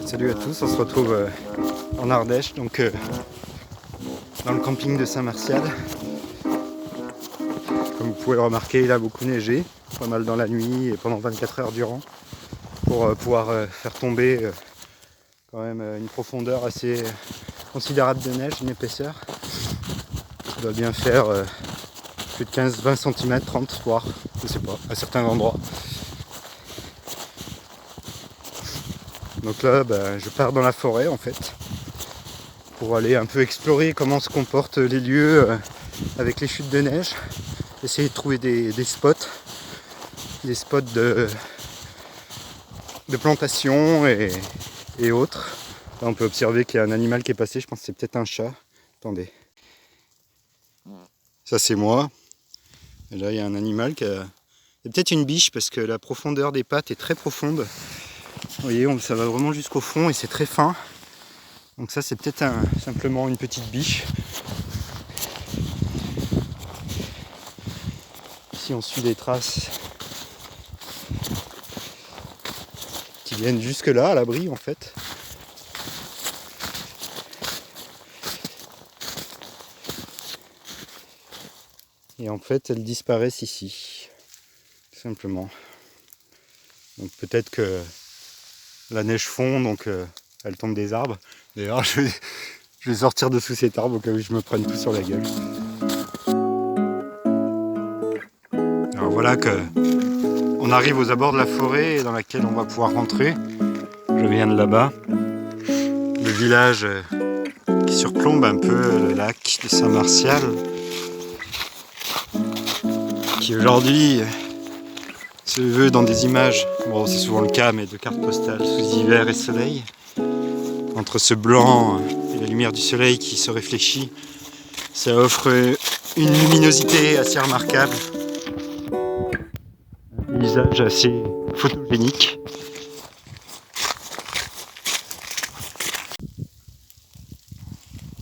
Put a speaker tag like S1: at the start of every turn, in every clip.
S1: Salut à tous, on se retrouve en Ardèche, donc dans le camping de Saint-Martial. Comme vous pouvez le remarquer, il a beaucoup neigé, pas mal dans la nuit et pendant 24 heures durant, pour pouvoir faire tomber quand même une profondeur assez considérable de neige, une épaisseur. Ça doit bien faire plus de 15-20 cm, 30 voire, je sais pas, à certains endroits. Donc là, je pars dans la forêt en fait, pour aller un peu explorer comment se comportent les lieux avec les chutes de neige. Essayer de trouver des spots de plantation et autres. Là on peut observer qu'il y a un animal qui est passé, je pense que c'est peut-être un chat. Attendez. Ça c'est moi. Et là il y a un animal qui a... Il y a peut-être une biche parce que la profondeur des pattes est très profonde. Vous voyez, ça va vraiment jusqu'au fond et c'est très fin. Donc ça c'est peut-être simplement une petite biche. Ici on suit des traces qui viennent jusque là à l'abri en fait. Et en fait elles disparaissent ici, tout simplement. Donc peut-être que la neige fond, donc elle tombe des arbres. D'ailleurs je vais sortir de sous cet arbre au cas où je me prenne tout sur la gueule. Alors voilà que on arrive aux abords de la forêt dans laquelle on va pouvoir rentrer. Je viens de là-bas. Le village qui surplombe un peu le lac de Saint-Martial, qui aujourd'hui se veut dans des images, bon c'est souvent le cas, mais de cartes postales sous hiver et soleil. Entre ce blanc et la lumière du soleil qui se réfléchit, ça offre une luminosité assez remarquable. Un paysage assez photogénique.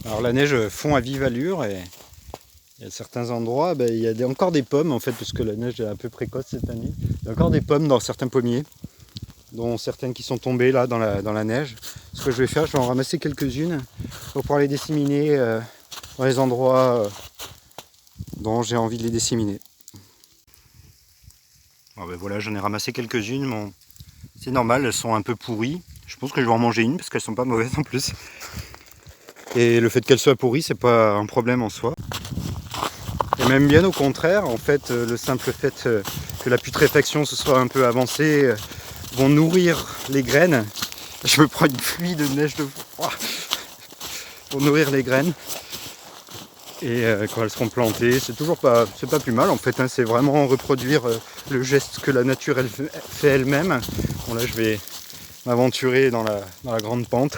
S1: Alors la neige fond à vive allure et il y a certains endroits, il y a encore des pommes en fait, parce que la neige est un peu précoce cette année. Il y a encore des pommes dans certains pommiers, dont certaines qui sont tombées là dans la neige. Ce que je vais faire, je vais en ramasser quelques-unes pour pouvoir les disséminer dans les endroits dont j'ai envie de les disséminer. Alors voilà, j'en ai ramassé quelques-unes, bon, c'est normal, elles sont un peu pourries. Je pense que je vais en manger une parce qu'elles sont pas mauvaises en plus. Et le fait qu'elles soient pourries, c'est pas un problème en soi. Et même bien au contraire, en fait, le simple fait que la putréfaction se soit un peu avancée vont nourrir les graines. Je me prends une pluie de neige de froid pour nourrir les graines. Et quand elles seront plantées, c'est pas plus mal en fait, hein, c'est vraiment reproduire le geste que la nature elle fait elle-même. Bon là je vais m'aventurer dans la grande pente.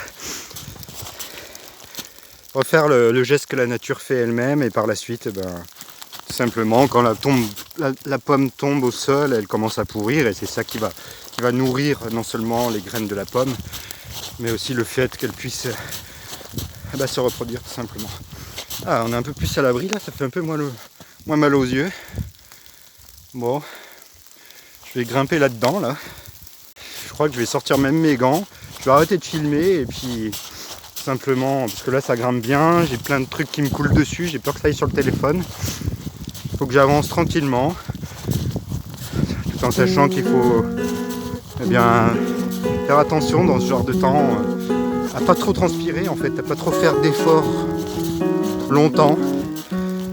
S1: Refaire le geste que la nature fait elle-même et par la suite, tout simplement quand la pomme tombe au sol, elle commence à pourrir et c'est ça qui va nourrir non seulement les graines de la pomme, mais aussi le fait qu'elle puisse se reproduire tout simplement. Ah, on est un peu plus à l'abri là, ça fait un peu moins mal aux yeux. Bon, je vais grimper là-dedans là. Je crois que je vais sortir même mes gants. Je vais arrêter de filmer et puis simplement, parce que là ça grimpe bien, j'ai plein de trucs qui me coulent dessus, j'ai peur que ça aille sur le téléphone. Il faut que j'avance tranquillement, tout en sachant qu'il faut faire attention dans ce genre de temps, à pas trop transpirer en fait, à pas trop faire d'efforts longtemps,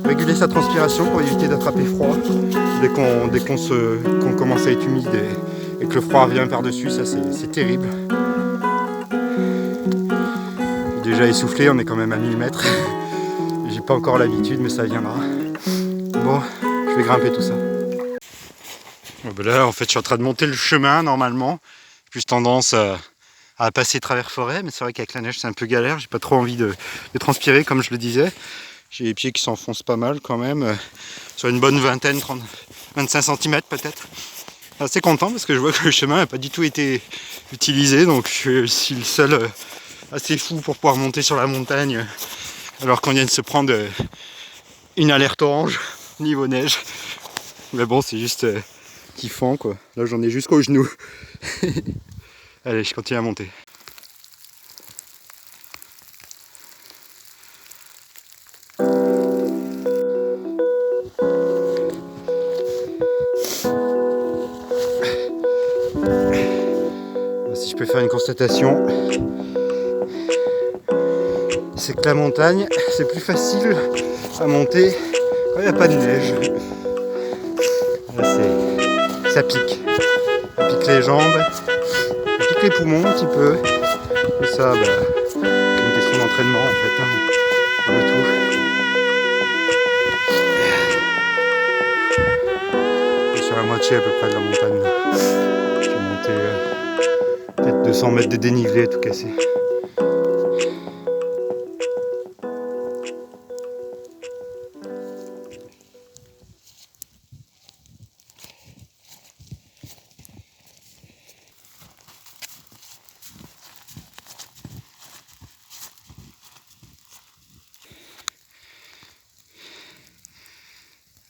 S1: réguler sa transpiration pour éviter d'attraper froid dès qu'on commence à être humide et que le froid revient par-dessus, ça c'est terrible. J'ai déjà essoufflé, on est quand même à 1000 mètres. J'ai pas encore l'habitude mais ça viendra. Bon, je vais grimper tout ça. Bon, là en fait je suis en train de monter le chemin normalement, plus tendance à passer travers forêt, mais c'est vrai qu'avec la neige c'est un peu galère, j'ai pas trop envie de transpirer comme je le disais. J'ai les pieds qui s'enfoncent pas mal quand même, sur une bonne 25 cm peut-être. Assez content parce que je vois que le chemin n'a pas du tout été utilisé, donc je suis le seul assez fou pour pouvoir monter sur la montagne alors qu'on vient de se prendre une alerte orange niveau neige. Mais bon, c'est juste kiffant quoi. Là j'en ai jusqu'aux genoux. Allez, je continue à monter. peux faire une constatation. C'est que la montagne, c'est plus facile à monter quand il n'y a pas de neige. Là, ça pique. Ça pique les jambes, ça pique les poumons un petit peu. Et ça, c'est une question d'entraînement en fait, pour le tout. Et sur la moitié à peu près de la montagne, là. Je vais monter peut-être 200 mètres de dénivelé tout cassé.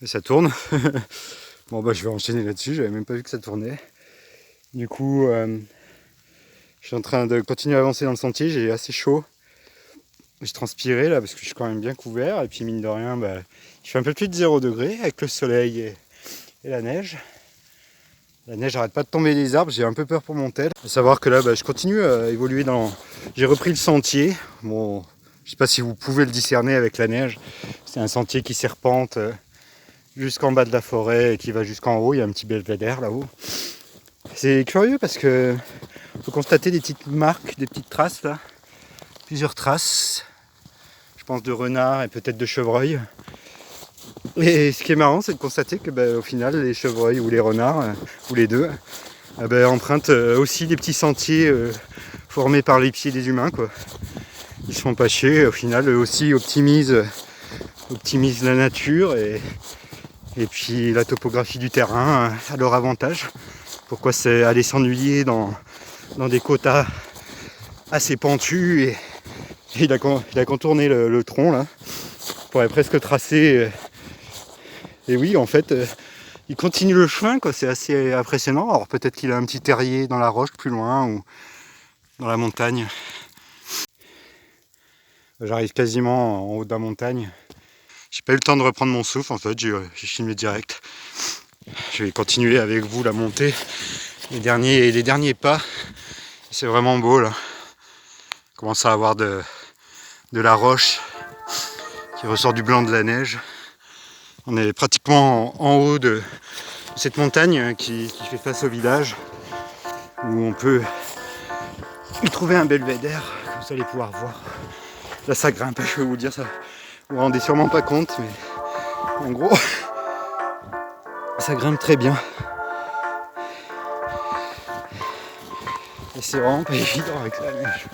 S1: Et ça tourne. Bon je vais enchaîner là-dessus, j'avais même pas vu que ça tournait. Du coup, je suis en train de continuer à avancer dans le sentier, j'ai assez chaud. J'ai transpiré là parce que je suis quand même bien couvert. Et puis mine de rien, il fait un peu plus de 0 degré avec le soleil et la neige. La neige n'arrête pas de tomber des arbres, j'ai un peu peur pour mon tel. Il faut savoir que là, je continue à évoluer dans... J'ai repris le sentier. Bon, je sais pas si vous pouvez le discerner avec la neige. C'est un sentier qui serpente jusqu'en bas de la forêt et qui va jusqu'en haut. Il y a un petit belvédère là-haut. C'est curieux parce que on peut constater des petites marques, des petites traces là. Plusieurs traces. Je pense de renards et peut-être de chevreuils. Et ce qui est marrant, c'est de constater que au final, les chevreuils ou les renards, ou les deux, empruntent aussi des petits sentiers formés par les pieds des humains, quoi. Ils se font pas chier, au final, eux aussi optimisent la nature et puis la topographie du terrain à leur avantage. Pourquoi c'est aller s'ennuyer dans des quotas assez pentus et il a contourné le tronc là. On pourrait presque tracer. Et oui, en fait, il continue le chemin, quoi. C'est assez impressionnant. Alors peut-être qu'il a un petit terrier dans la roche plus loin ou dans la montagne. J'arrive quasiment en haut de la montagne. J'ai pas eu le temps de reprendre mon souffle en fait, j'ai filmé direct. Je vais continuer avec vous la montée. Les derniers pas. C'est vraiment beau là. On commence à avoir de la roche qui ressort du blanc de la neige. On est pratiquement en haut de cette montagne qui fait face au village où on peut y trouver un belvédère, comme ça vous allez pouvoir voir. Là ça grimpe, je vais vous dire ça. Vous vous rendez sûrement pas compte, mais en gros ça grimpe très bien. Et c'est vraiment pas évident avec la neige.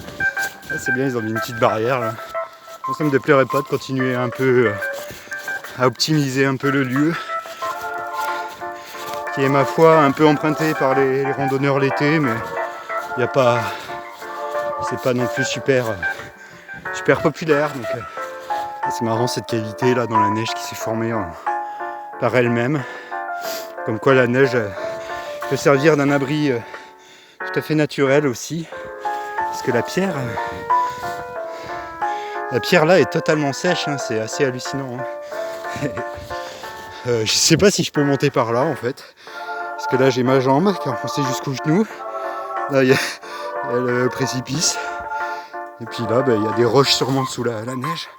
S1: Là c'est bien, ils ont mis une petite barrière là. Moi, ça me déplairait pas de continuer un peu à optimiser un peu le lieu qui est ma foi un peu emprunté par les randonneurs l'été, mais il y a pas, c'est pas non plus super populaire, donc c'est marrant cette qualité là dans la neige qui s'est formée par elle-même, comme quoi la neige peut servir d'un abri tout à fait naturel aussi, parce que la pierre là est totalement sèche, hein, c'est assez hallucinant, hein. Je sais pas si je peux monter par là en fait, parce que là j'ai ma jambe qui est enfoncée jusqu'au genou. Là il y a le précipice, et puis là il y a des roches sûrement sous la neige.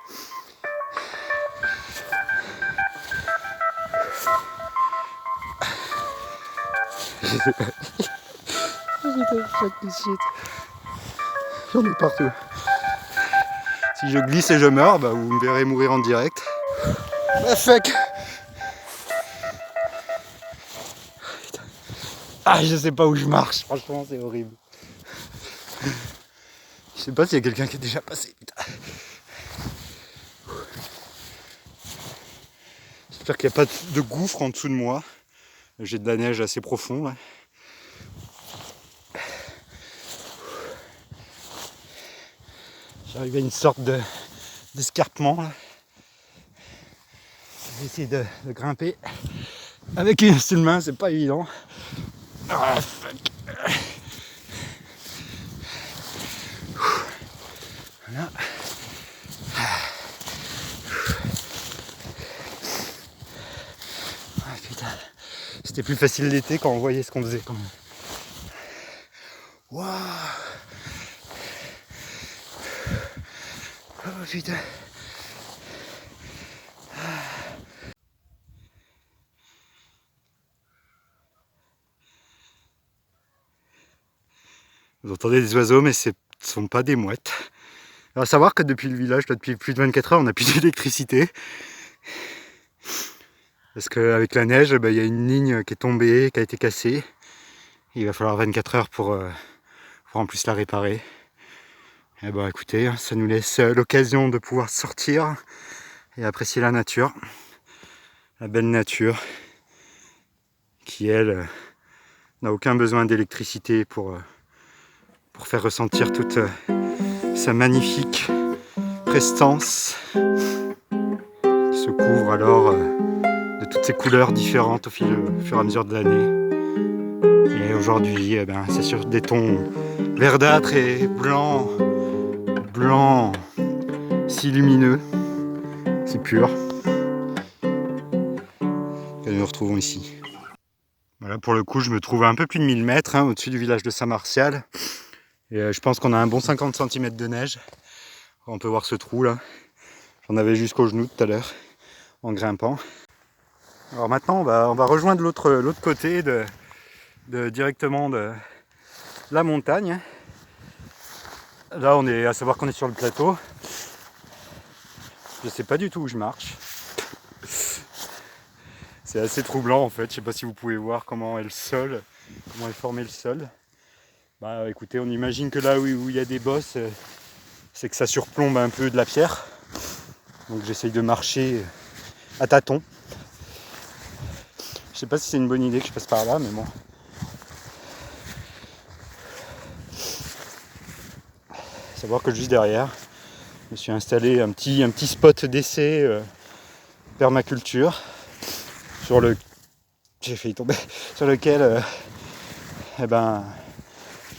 S1: J'en ai partout. Si je glisse et je meurs, vous me verrez mourir en direct. Ah fuck! Ah, je sais pas où je marche, franchement c'est horrible. Je sais pas s'il y a quelqu'un qui est déjà passé, putain. J'espère qu'il n'y a pas de gouffre en dessous de moi. J'ai de la neige assez profond là. J'arrive à une sorte d'escarpement là. Je vais essayer de grimper. Avec une seule main, c'est pas évident. Ah, fuck. Voilà. Ah, putain. C'était plus facile l'été quand on voyait ce qu'on faisait quand même. Waouh. Oh putain. Vous entendez des oiseaux, mais ce ne sont pas des mouettes. Alors, à savoir que depuis le village, là, depuis plus de 24 heures, on n'a plus d'électricité. Parce qu'avec la neige, il y a une ligne qui est tombée, qui a été cassée. Il va falloir 24 heures pour en plus la réparer. Et écoutez, ça nous laisse l'occasion de pouvoir sortir et apprécier la nature. La belle nature qui, elle, n'a aucun besoin d'électricité pour faire ressentir toute sa magnifique prestance qui se couvre alors de toutes ces couleurs différentes au fur et à mesure de l'année. Et aujourd'hui, c'est sur des tons verdâtres et blancs, si lumineux, si purs, que nous nous retrouvons ici. Voilà, pour le coup, je me trouve à un peu plus de 1000 mètres au-dessus du village de Saint-Martial. Et je pense qu'on a un bon 50 cm de neige. On peut voir ce trou là. J'en avais jusqu'au genou tout à l'heure en grimpant. Alors maintenant, on va rejoindre l'autre côté directement de la montagne. Là, on est à savoir qu'on est sur le plateau. Je sais pas du tout où je marche. C'est assez troublant en fait. Je sais pas si vous pouvez voir comment est formé le sol. Écoutez, on imagine que là où il y a des bosses, c'est que ça surplombe un peu de la pierre. Donc j'essaye de marcher à tâtons. Je sais pas si c'est une bonne idée que je passe par là, mais bon. Savoir que juste derrière, je me suis installé un petit spot d'essai permaculture sur lequel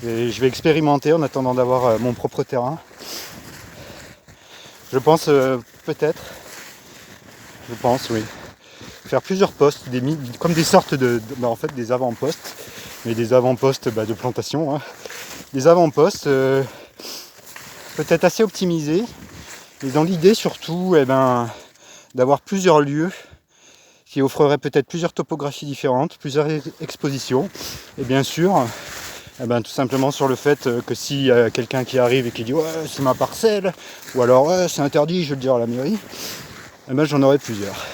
S1: je vais expérimenter en attendant d'avoir mon propre terrain. Je pense oui, faire plusieurs postes, comme des sortes en fait des avant-postes, mais des avant-postes de plantation, hein. Des avant-postes peut-être assez optimisés, et dans l'idée surtout d'avoir plusieurs lieux qui offreraient peut-être plusieurs topographies différentes, plusieurs expositions, et bien sûr tout simplement sur le fait que s'il y a quelqu'un qui arrive et qui dit ouais c'est ma parcelle, ou alors ouais c'est interdit, je vais le dire à la mairie, j'en aurai plusieurs.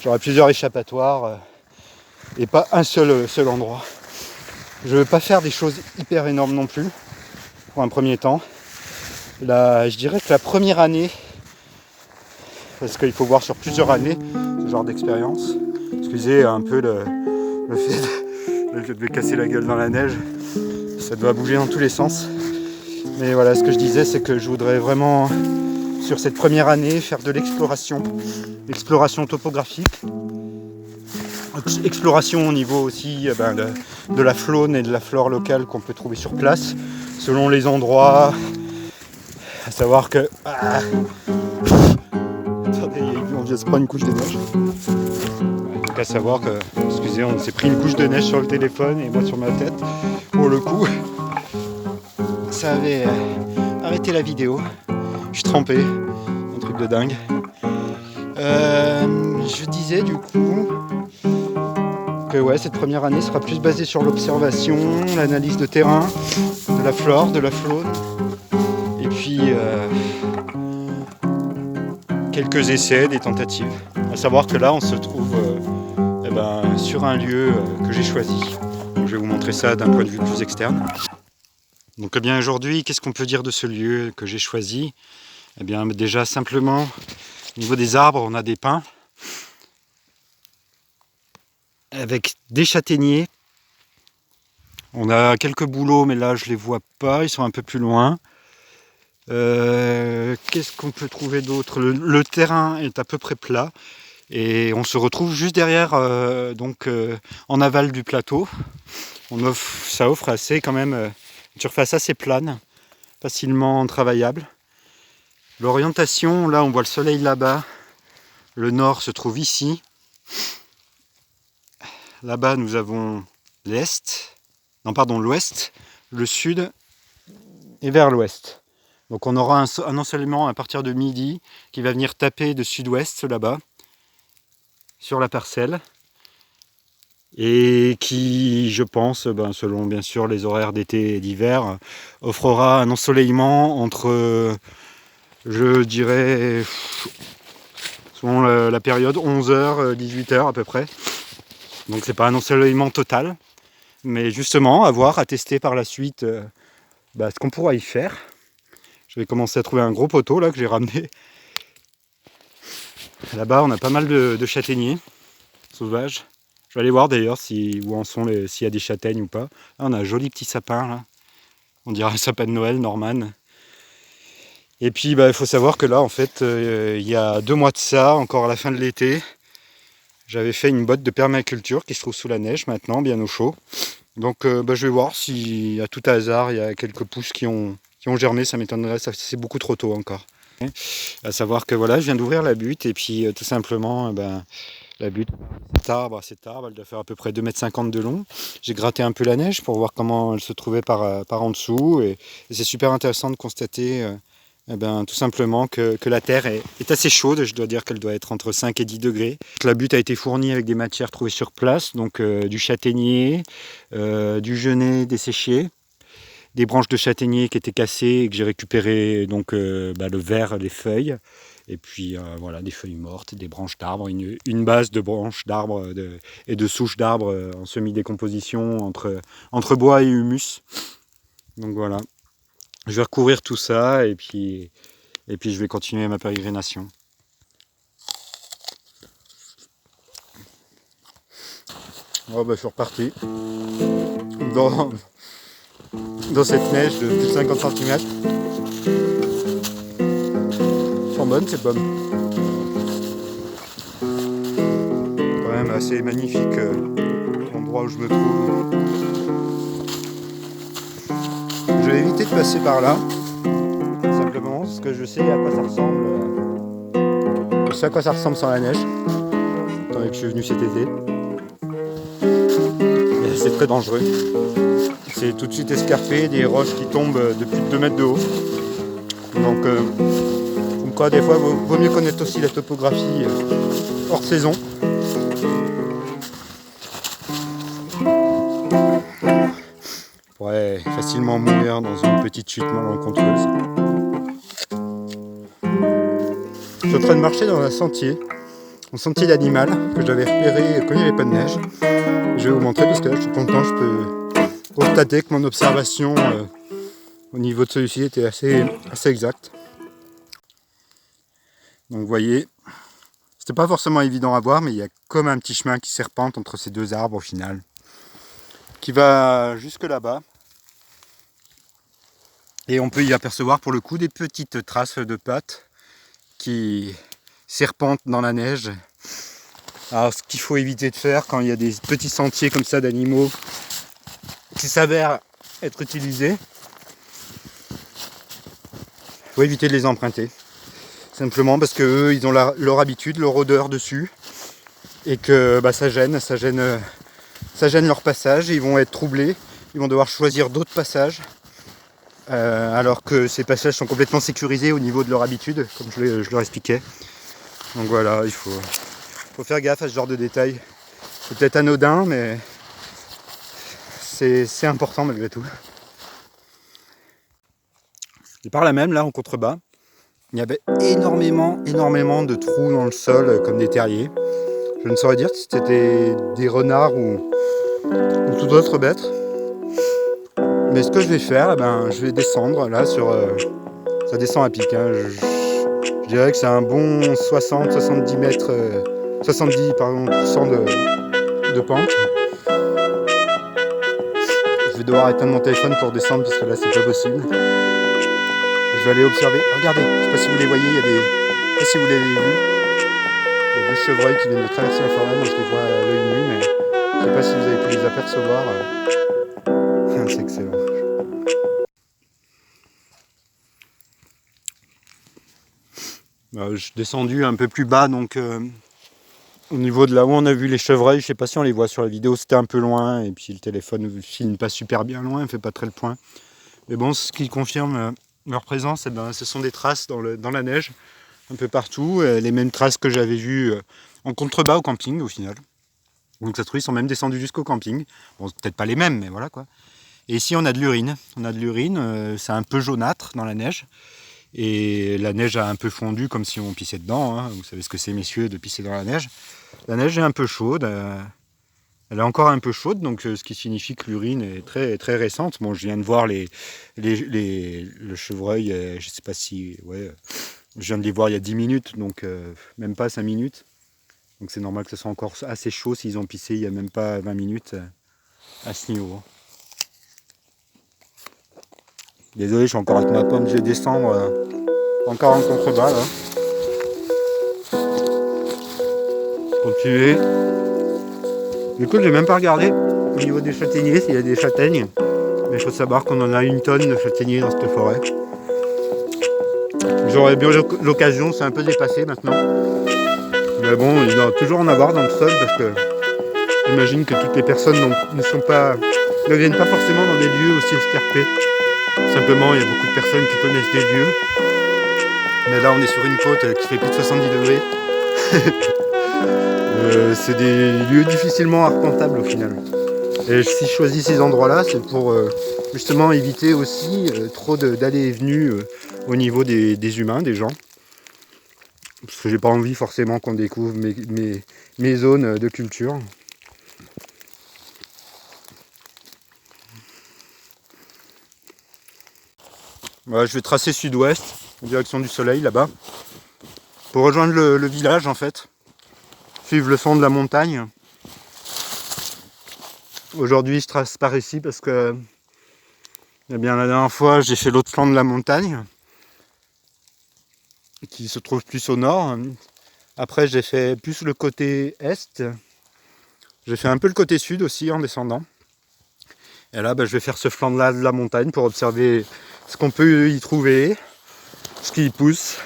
S1: J'aurai plusieurs échappatoires et pas un seul endroit. Je ne veux pas faire des choses hyper énormes non plus pour un premier temps. Là, je dirais que la première année, parce qu'il faut voir sur plusieurs années ce genre d'expérience. Excusez un peu le fait de casser la gueule dans la neige. Ça doit bouger dans tous les sens. Mais voilà, ce que je disais, c'est que je voudrais vraiment, sur cette première année, faire de l'exploration topographique, exploration au niveau aussi de la faune et de la flore locale qu'on peut trouver sur place, selon les endroits. À savoir que... Attendez, on vient de se prendre une couche de neige. Donc à savoir que, excusez, on s'est pris une couche de neige sur le téléphone et moi sur ma tête. Pour le coup, ça avait arrêté la vidéo. Je suis trempé, un truc de dingue. Je disais du coup que cette première année sera plus basée sur l'observation, l'analyse de terrain, de la flore, de la faune, et puis quelques essais, des tentatives. À savoir que là on se trouve sur un lieu que j'ai choisi. Donc, je vais vous montrer ça d'un point de vue plus externe. Donc aujourd'hui, qu'est-ce qu'on peut dire de ce lieu que j'ai choisi ? Déjà simplement, au niveau des arbres, on a des pins avec des châtaigniers. On a quelques bouleaux, mais là je les vois pas, ils sont un peu plus loin. Qu'est-ce qu'on peut trouver d'autre ? Le terrain est à peu près plat et on se retrouve juste derrière, en aval du plateau. Ça offre quand même une surface assez plane, facilement travaillable. L'orientation, là on voit le soleil là-bas, le nord se trouve ici. Là-bas nous avons l'ouest, le sud et vers l'ouest. Donc on aura un ensoleillement à partir de midi qui va venir taper de sud-ouest là-bas, sur la parcelle, et qui, je pense, selon bien sûr les horaires d'été et d'hiver, offrera un ensoleillement entre, je dirais, selon la période, 11h, 18h à peu près. Donc c'est pas un ensoleillement total, mais justement à voir, à tester par la suite ce qu'on pourra y faire. Je vais commencer à trouver un gros poteau là que j'ai ramené. Là-bas on a pas mal de châtaigniers sauvages. Je vais aller voir d'ailleurs où en sont s'il y a des châtaignes ou pas. Là, on a un joli petit sapin là. On dirait un sapin de Noël, Norman. Et puis il faut savoir que là en fait il y a 2 mois de ça, encore à la fin de l'été, j'avais fait une botte de permaculture qui se trouve sous la neige maintenant, bien au chaud. Donc je vais voir si à tout hasard il y a quelques pousses qui ont germé, ça m'étonnerait, c'est beaucoup trop tôt encore. À savoir que voilà, je viens d'ouvrir la butte et puis tout simplement la butte, cet arbre, elle doit faire à peu près 2,50 m de long. J'ai gratté un peu la neige pour voir comment elle se trouvait par en dessous et c'est super intéressant de constater tout simplement que la terre est assez chaude. Je dois dire qu'elle doit être entre 5 et 10 degrés. La butte a été fournie avec des matières trouvées sur place, donc du châtaignier, du genêt desséché, des branches de châtaignier qui étaient cassées et que j'ai récupéré, donc le verre, les feuilles, et puis voilà, des feuilles mortes, des branches d'arbres, une base de branches d'arbres et de souches d'arbres en semi-décomposition entre bois et humus. Donc voilà. Je vais recouvrir tout ça et puis je vais continuer ma pérégrination. Je suis reparti dans cette neige de plus de 50 cm. Elles sont bonnes ces pommes. Quand même assez magnifique l'endroit où je me trouve. Je vais éviter de passer par là, simplement, parce que je sais à quoi ça ressemble. Je sais à quoi ça ressemble sans la neige, étant donné que je suis venu cet été. Et c'est très dangereux. C'est tout de suite escarpé, des roches qui tombent de plus de 2 mètres de haut. Donc, comme quoi, des fois, il vaut mieux connaître aussi la topographie hors saison. On pourrait facilement mourir dans une petite chute malencontreuse. Je suis en train de marcher dans un sentier d'animal que j'avais repéré quand il n'y avait pas de neige. Je vais vous montrer parce que là je suis content, je peux constater que mon observation au niveau de celui-ci était assez exacte. Donc vous voyez, c'était pas forcément évident à voir, mais il y a comme un petit chemin qui serpente entre ces 2 arbres au final, qui va jusque là-bas. Et on peut y apercevoir pour le coup des petites traces de pattes qui serpentent dans la neige. Alors ce qu'il faut éviter de faire quand il y a des petits sentiers comme ça d'animaux qui s'avèrent être utilisés, il faut éviter de les emprunter. Simplement parce que eux, ils ont leur habitude, leur odeur dessus, et que ça gêne leur passage, et ils vont être troublés, ils vont devoir choisir d'autres passages, alors que ces passages sont complètement sécurisés au niveau de leur habitude, comme je leur expliquais. Donc voilà, il faut faire gaffe à ce genre de détails. C'est peut-être anodin, mais c'est important malgré tout. Et par là même, là en contrebas, il y avait énormément de trous dans le sol, comme des terriers. Je ne saurais dire si c'était des renards ou toute autre bête. Mais ce que je vais faire, je vais descendre là ça descend à pic. Je dirais que c'est un bon 60-70 mètres, 70% de pente. Je vais devoir éteindre mon téléphone pour descendre parce que là c'est pas possible. Je vais aller observer. Regardez, je ne sais pas si vous les voyez, je ne sais pas si vous l'avez vu. Il y a 2 chevreuils qui viennent de traverser la forêt. Moi je les vois à l'œil nu, mais je ne sais pas si vous avez pu les apercevoir. C'est excellent. Je suis descendu un peu plus bas, donc Au niveau de là où on a vu les chevreuils, je sais pas si on les voit sur la vidéo, c'était un peu loin, et puis le téléphone filme pas super bien loin, il fait pas très le point. Mais bon, ce qui confirme leur présence, ce sont des traces dans la neige, un peu partout, les mêmes traces que j'avais vues en contrebas au camping au final. Donc ça se trouve, ils sont même descendus jusqu'au camping. Bon, peut-être pas les mêmes, mais voilà quoi. Et ici, on a de l'urine. C'est un peu jaunâtre dans la neige. Et la neige a un peu fondu comme si on pissait dedans. Hein. Vous savez ce que c'est, messieurs, de pisser dans la neige. La neige est un peu chaude. Elle est encore un peu chaude, donc ce qui signifie que l'urine est très, très récente. Bon, je viens de voir le chevreuil, je sais pas si... Ouais, je viens de les voir il y a 10 minutes, donc même pas 5 minutes. Donc c'est normal que ce soit encore assez chaud s'ils ont pissé il n'y a même pas 20 minutes à ce niveau. Désolé, je suis encore avec ma pomme, je vais descendre encore en contrebas là. Continuer. Écoute, j'ai même pas regardé au niveau des châtaigniers s'il y a des châtaignes. Mais il faut savoir qu'on en a 1 tonne de châtaigniers dans cette forêt. J'aurais bien l'occasion, c'est un peu dépassé maintenant. Mais bon, il doit toujours en avoir dans le sol parce que j'imagine que toutes les personnes ne viennent pas forcément dans des lieux aussi escarpés. Simplement, il y a beaucoup de personnes qui connaissent des lieux. Mais là, on est sur une côte qui fait plus de 70 degrés. C'est des lieux difficilement arpentables au final. Et si je choisis ces endroits-là, c'est pour justement éviter aussi trop d'allées et venues au niveau des humains, des gens. Parce que j'ai pas envie forcément qu'on découvre mes zones de culture. Voilà, je vais tracer sud-ouest, en direction du soleil là-bas, pour rejoindre le village en fait, suivre le son de la montagne. Aujourd'hui je trace par ici parce que eh bien, la dernière fois j'ai fait l'autre flanc de la montagne, qui se trouve plus au nord. Après j'ai fait plus le côté est, j'ai fait un peu le côté sud aussi en descendant. Et là je vais faire ce flanc-là de la montagne pour observer ce qu'on peut y trouver, ce qui y pousse,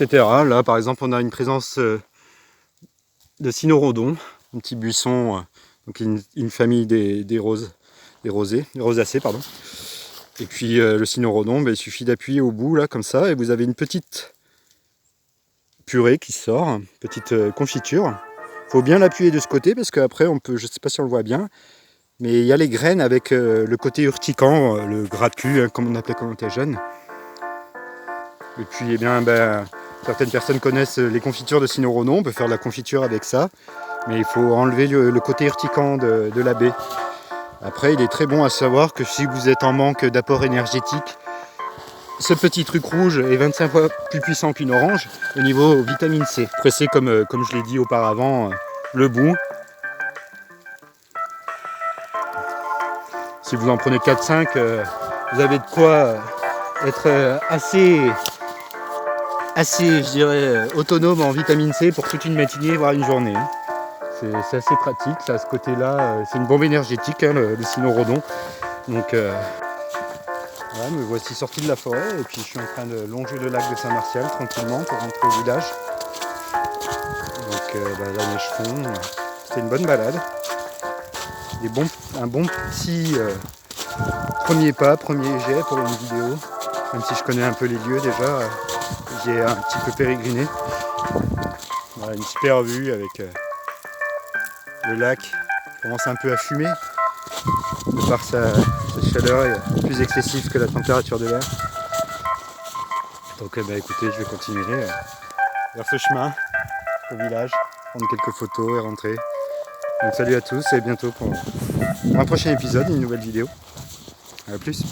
S1: etc. Là par exemple on a une présence de cynorhodon, un petit buisson, donc une famille des rosacées, pardon. Et puis le cynorhodon, il suffit d'appuyer au bout là comme ça et vous avez une petite purée qui sort, petite confiture. Il faut bien l'appuyer de ce côté parce qu'après on peut, je sais pas si on le voit bien, mais il y a les graines avec le côté urticant, le gras-de-cul, comme on appelait quand on était jeune. Et puis certaines personnes connaissent les confitures de cynorhodon, on peut faire de la confiture avec ça, mais il faut enlever le côté urticant de la baie. Après, il est très bon à savoir que si vous êtes en manque d'apport énergétique, ce petit truc rouge est 25 fois plus puissant qu'une orange au niveau vitamine C. Pressez comme je l'ai dit auparavant, le bout. Si vous en prenez 4-5, vous avez de quoi être assez, je dirais, autonome en vitamine C pour toute une matinée, voire une journée. C'est assez pratique, ça, à ce côté-là, c'est une bombe énergétique, hein, le cynorhodon. Donc voilà, me voici sorti de la forêt et puis je suis en train de longer le lac de Saint-Martial tranquillement pour rentrer au village. Donc la neige fond, c'était une bonne balade. Un bon petit premier pas, premier jet pour une vidéo. Même si je connais un peu les lieux déjà, j'ai un petit peu pérégriné. Voilà, une super vue avec le lac qui commence un peu à fumer de par sa chaleur est plus excessive que la température de l'air. Donc écoutez, je vais continuer vers ce chemin au village, prendre quelques photos et rentrer. Donc salut à tous et bientôt pour un prochain épisode, une nouvelle vidéo. A plus.